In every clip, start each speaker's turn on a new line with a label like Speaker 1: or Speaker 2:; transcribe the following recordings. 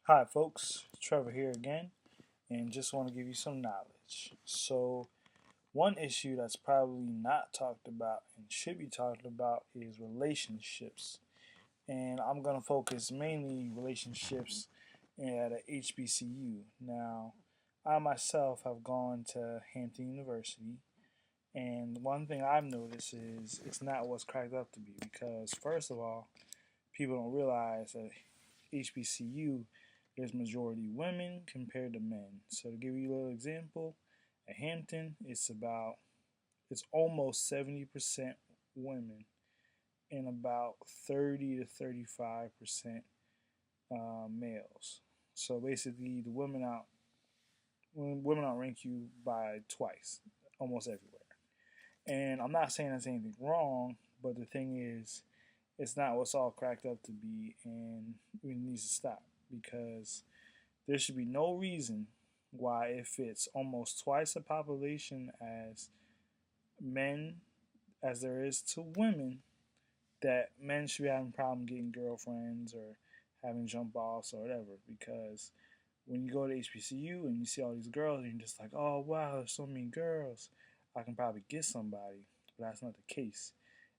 Speaker 1: Hi, folks. Trevor here again, and just want to give you some knowledge. So, one issue that's probably not talked about and should be talked about is relationships. And I'm going to focus mainly relationships at a HBCU. Now, I myself have gone to Hampton University, and one thing I've noticed is it's not what's cracked up to be because, first of all, people don't realize that HBCU there's majority women compared to men. So to give you a little example, at Hampton it's almost 70% women and about 30 to 35% males. So basically, the women outrank you by twice, almost everywhere. And I'm not saying there's anything wrong, but the thing is, it's not what's all cracked up to be, and it needs to stop because there should be no reason why, if it's almost twice the population as men as there is to women, that men should be having a problem getting girlfriends or having jump offs or whatever. Because when you go to HBCU and you see all these girls, and you're just like, oh wow, there's so many girls, I can probably get somebody. But that's not the case.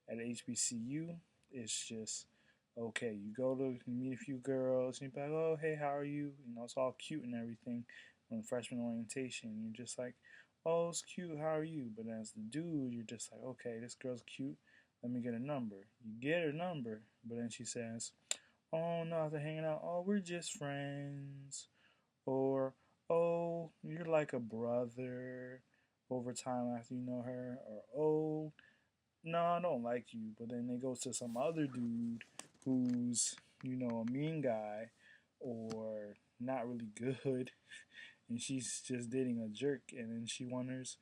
Speaker 1: At HBCU, it's just okay. You go to meet a few girls, and you're like, oh hey, how are you? You know, it's all cute and everything. When freshman orientation, you're just like, oh, it's cute. How are you? But as the dude, you're just like, okay, this girl's cute. Let me get a number. You get her number, but then she says, oh no, after hanging out, oh we're just friends, or oh you're like a brother over time after you know her, or oh no, I don't like you. But then they go to some other dude who's, a mean guy or not really good, and she's just dating a jerk. And then she wonders,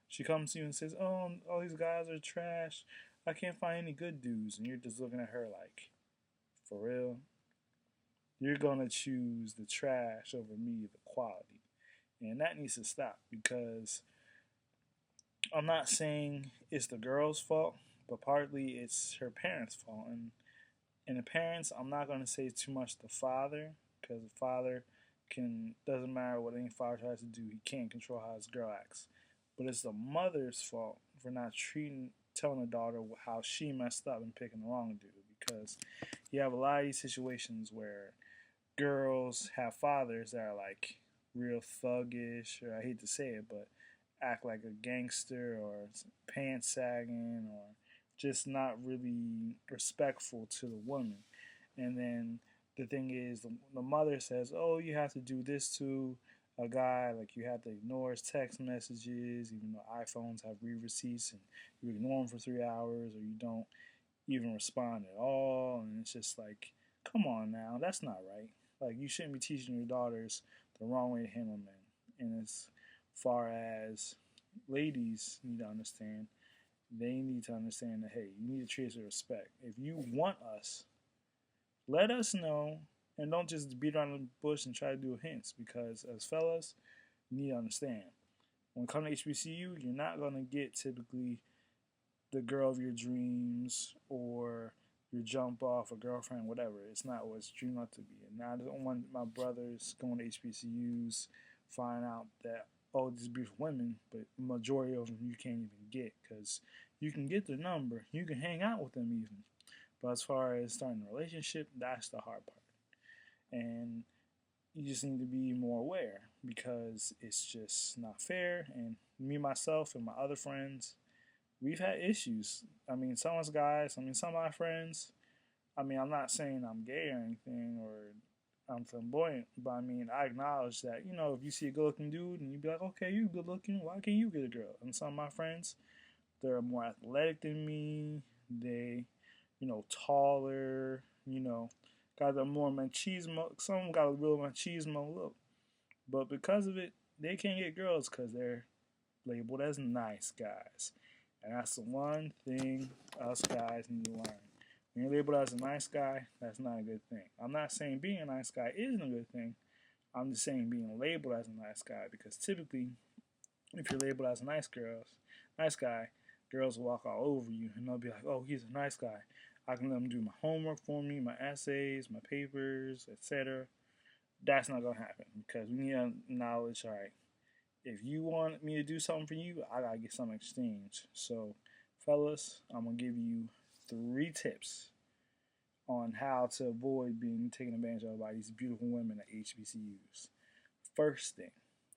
Speaker 1: she comes to you and says, oh, all these guys are trash. I can't find any good dudes. And you're just looking at her like, for real? You're going to choose the trash over me, the quality. And that needs to stop because I'm not saying it's the girl's fault, but partly it's her parents' fault. And the parents, I'm not going to say too much the father, because the father doesn't matter what any father tries to do, he can't control how his girl acts. But it's the mother's fault for not telling the daughter how she messed up and picking the wrong dude. Because you have a lot of these situations where girls have fathers that are like real thuggish, or I hate to say it, but act like a gangster or pants sagging or just not really respectful to the woman. And then the thing is, the mother says, oh, you have to do this to a guy, like you have to ignore his text messages, even though iPhones have read receipts, and you ignore them for 3 hours, or you don't even respond at all. And it's just like, come on now, that's not right. Like, you shouldn't be teaching your daughters the wrong way to handle men. And as far as ladies need to understand, they need to understand that, hey, you need to treat us with respect. If you want us, let us know, and don't just beat around the bush and try to do hints. Because as fellas, you need to understand, when it comes to HBCU, you're not gonna get typically the girl of your dreams or your jump off, a girlfriend, whatever. It's not what it's dreamed up to be. And I don't want my brothers going to HBCUs find out that, oh, these beautiful women, but the majority of them you can't even get, because you can get their number, you can hang out with them even. But as far as starting a relationship, that's the hard part. And you just need to be more aware, because it's just not fair. And me, myself, and my other friends, we've had issues. I mean, some of us guys, some of my friends, I'm not saying I'm gay or anything or I'm flamboyant, but I acknowledge that, if you see a good looking dude and you be like, okay, you good looking, why can't you get a girl? And some of my friends, they're more athletic than me. They, taller, got a more machismo. Some of them got a real machismo look. But because of it, they can't get girls because they're labeled as nice guys. And that's the one thing us guys need to learn. When you're labeled as a nice guy, that's not a good thing. I'm not saying being a nice guy isn't a good thing. I'm just saying being labeled as a nice guy, because typically, if you're labeled as a nice guy, girls will walk all over you and they'll be like, "Oh, he's a nice guy. I can let him do my homework for me, my essays, my papers, etc." That's not gonna happen because we need to acknowledge, all right, if you want me to do something for you, I gotta get some exchange. So, fellas, I'm gonna give you 3 tips on how to avoid being taken advantage of by these beautiful women at HBCUs. First thing,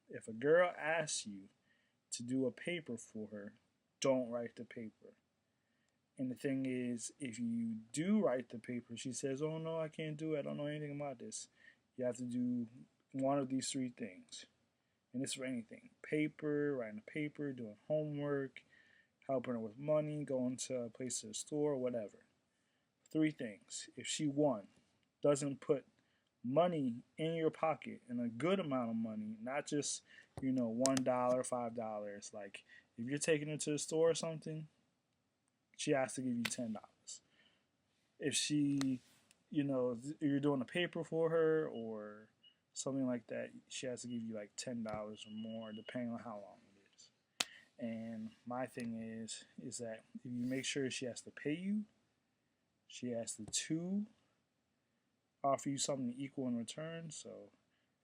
Speaker 1: if a girl asks you to do a paper for her, don't write the paper. And the thing is, if you do write the paper, she says, "Oh no, I can't do it. I don't know anything about this." You have to do one of these 3 things. And it's for anything: paper, writing a paper, doing homework, helping her with money, going to a place to the store, whatever. 3 things. If she, one, doesn't put money in your pocket and a good amount of money, not just, $1, $5. Like, if you're taking her to the store or something, she has to give you $10. If she, you're doing a paper for her or something like that, she has to give you like $10 or more, depending on how long it is. And my thing is that if you make sure she has to pay you, she has to, two, offer you something equal in return. So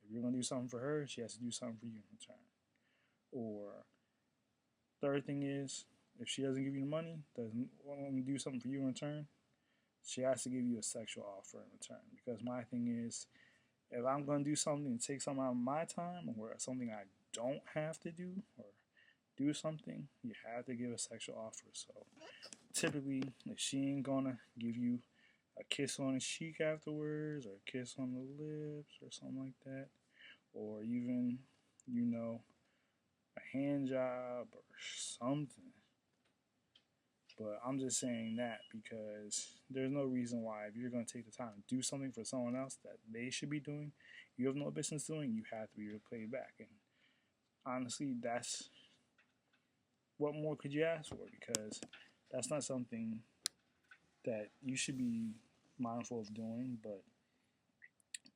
Speaker 1: if you're gonna do something for her, she has to do something for you in return. Or third thing is, if she doesn't give you the money, doesn't want to do something for you in return, she has to give you a sexual offer in return. Because my thing is, if I'm gonna do something and take something out of my time, or something I don't have to do, or do something, you have to give a sexual offer. So typically, if she ain't gonna give you a kiss on the cheek afterwards, or a kiss on the lips, or something like that, or even, you know, a hand job or something. But I'm just saying that because there's no reason why, if you're going to take the time to do something for someone else that they should be doing, you have no business doing, you have to be repaid back. And honestly, that's, what more could you ask for? Because that's not something that you should be mindful of doing. But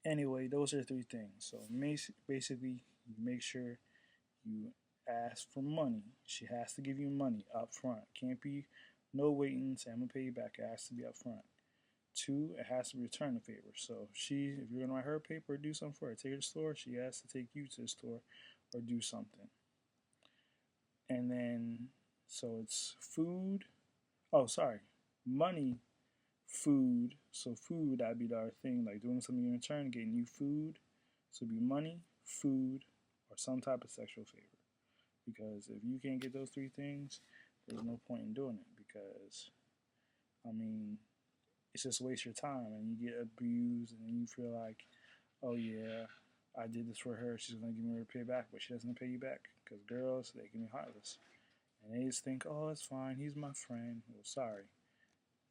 Speaker 1: anyway, those are 3 things. So basically, you make sure you ask for money. She has to give you money up front. Can't be no waiting, say I'm gonna pay you back. It has to be up front. 2, it has to return the favor. So if you're gonna write her a paper or do something for her, take her to the store, she has to take you to the store or do something. And then, so it's food. Oh, sorry, money, food. So food, that'd be the other thing, like doing something in return, getting you food. So it'd be money, food, or some type of sexual favor. Because if you can't get those 3 things, there's no point in doing it. Because, I mean, it's just waste your time and you get abused and then you feel like, oh yeah, I did this for her, she's gonna give me her pay back, but she doesn't pay you back. Because girls, they can be heartless. And they just think, oh, it's fine, he's my friend. Well, sorry.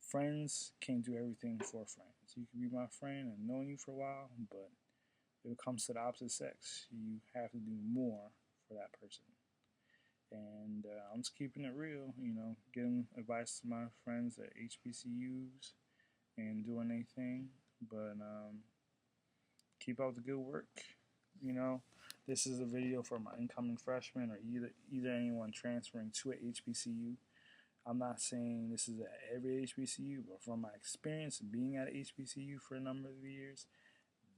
Speaker 1: Friends can't do everything for friends. You can be my friend and know you for a while, but if it comes to the opposite sex, you have to do more for that person. And I'm just keeping it real, giving advice to my friends at HBCUs and doing anything. But keep up the good work. You know, this is a video for my incoming freshmen or either anyone transferring to a HBCU. I'm not saying this is at every HBCU, but from my experience being at a HBCU for a number of years,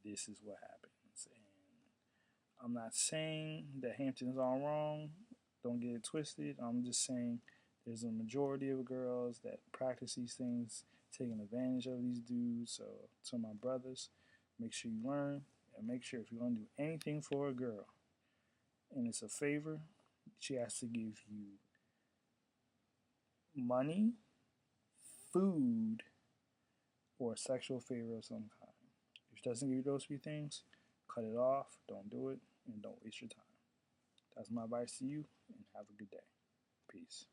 Speaker 1: this is what happens. And I'm not saying that Hampton is all wrong. Don't get it twisted. I'm just saying there's a majority of girls that practice these things, taking advantage of these dudes. So to my brothers, make sure you learn and make sure if you're going to do anything for a girl and it's a favor, she has to give you money, food, or a sexual favor of some kind. If she doesn't give you those 3 things, cut it off, don't do it, and don't waste your time. That's my advice to you, and have a good day. Peace.